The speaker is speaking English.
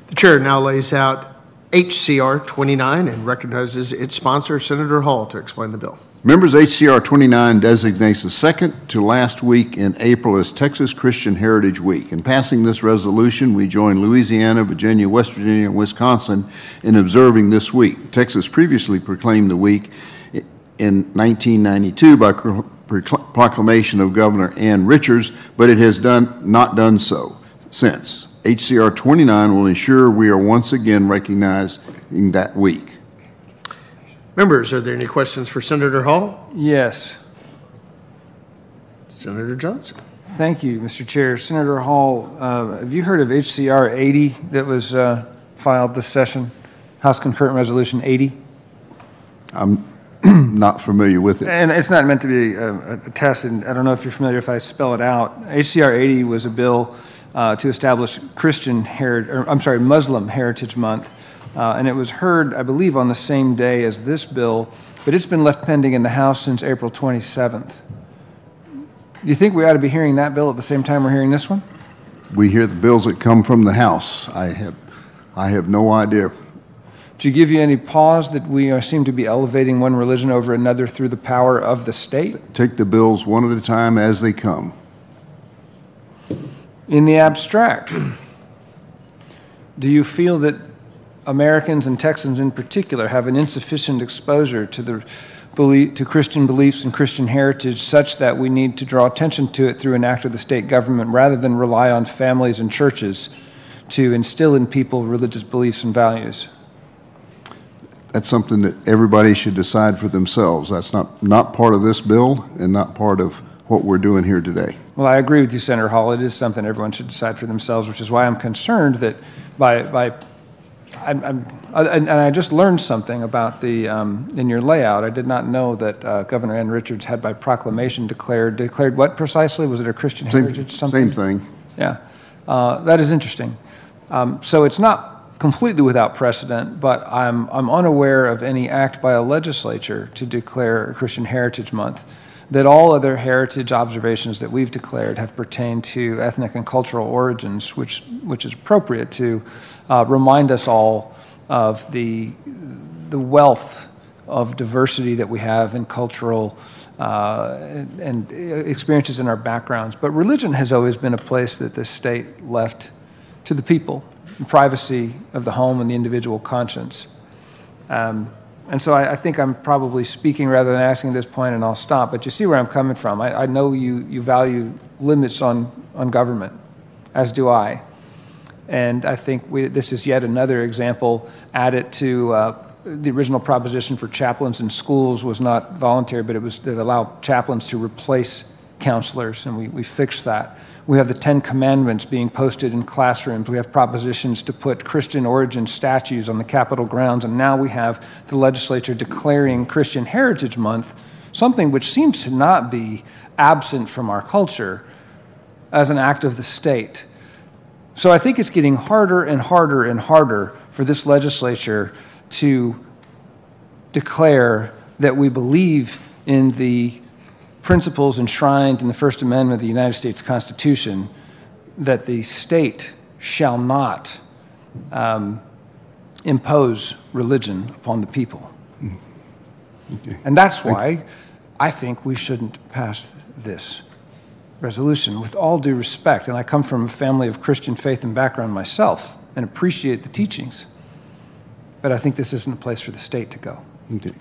The chair now lays out HCR 29 and recognizes its sponsor, Senator Hall, to explain the bill. Members, HCR 29 designates the second to last week in April as Texas Christian Heritage Week. In passing this resolution, we join Louisiana, Virginia, West Virginia, and Wisconsin in observing this week. Texas previously proclaimed the week in 1992 by proclamation of Governor Ann Richards, but it has not done so since. HCR 29 will ensure we are once again recognizing that week. Members, are there any questions for Senator Hall? Yes. Senator Johnson. Thank you, Mr. Chair. Senator Hall, have you heard of HCR 80 that was filed this session? House Concurrent Resolution 80? I'm not familiar with it. And it's not meant to be a test, and I don't know if you're familiar if I spell it out. HCR 80 was a bill to establish Muslim Heritage Month. And it was heard, I believe, on the same day as this bill, but it's been left pending in the House since April 27th. Do you think we ought to be hearing that bill at the same time we're hearing this one? We hear the bills that come from the House. I have no idea. Do you give you any pause that we seem to be elevating one religion over another through the power of the state? Take the bills one at a time as they come. In the abstract, do you feel that Americans and Texans in particular have an insufficient exposure to Christian beliefs and Christian heritage such that we need to draw attention to it through an act of the state government rather than rely on families and churches to instill in people religious beliefs and values? That's something that everybody should decide for themselves. That's not part of this bill and not part of what we're doing here today. Well, I agree with you, Senator Hall. It is something everyone should decide for themselves, which is why I'm concerned that and I just learned something about the in your layout. I did not know that Governor Ann Richards had by proclamation declared what precisely? Was it a Christian heritage something? Same thing. Yeah, that is interesting. So it's not completely without precedent, but I'm unaware of any act by a legislature to declare a Christian Heritage Month. That all other heritage observations that we've declared have pertained to ethnic and cultural origins, which is appropriate to remind us all of the wealth of diversity that we have in cultural and experiences in our backgrounds. But religion has always been a place that the state left to the people, the privacy of the home and the individual conscience. And so I think I'm probably speaking rather than asking at this point, and I'll stop. But you see where I'm coming from. I know you value limits on government, as do I. And I think this is yet another example added to the original proposition for chaplains in schools was not voluntary, but it was to allow chaplains to replace counselors, and we fixed that. We have the 10 Commandments being posted in classrooms. We have propositions to put Christian origin statues on the Capitol grounds, and now we have the legislature declaring Christian Heritage Month, something which seems to not be absent from our culture, as an act of the state. So I think it's getting harder and harder and harder for this legislature to declare that we believe in the principles enshrined in the First Amendment of the United States Constitution, that the state shall not impose religion upon the people. Okay. And that's why I think we shouldn't pass this resolution, with all due respect. And I come from a family of Christian faith and background myself and appreciate the teachings. But I think this isn't a place for the state to go. Okay.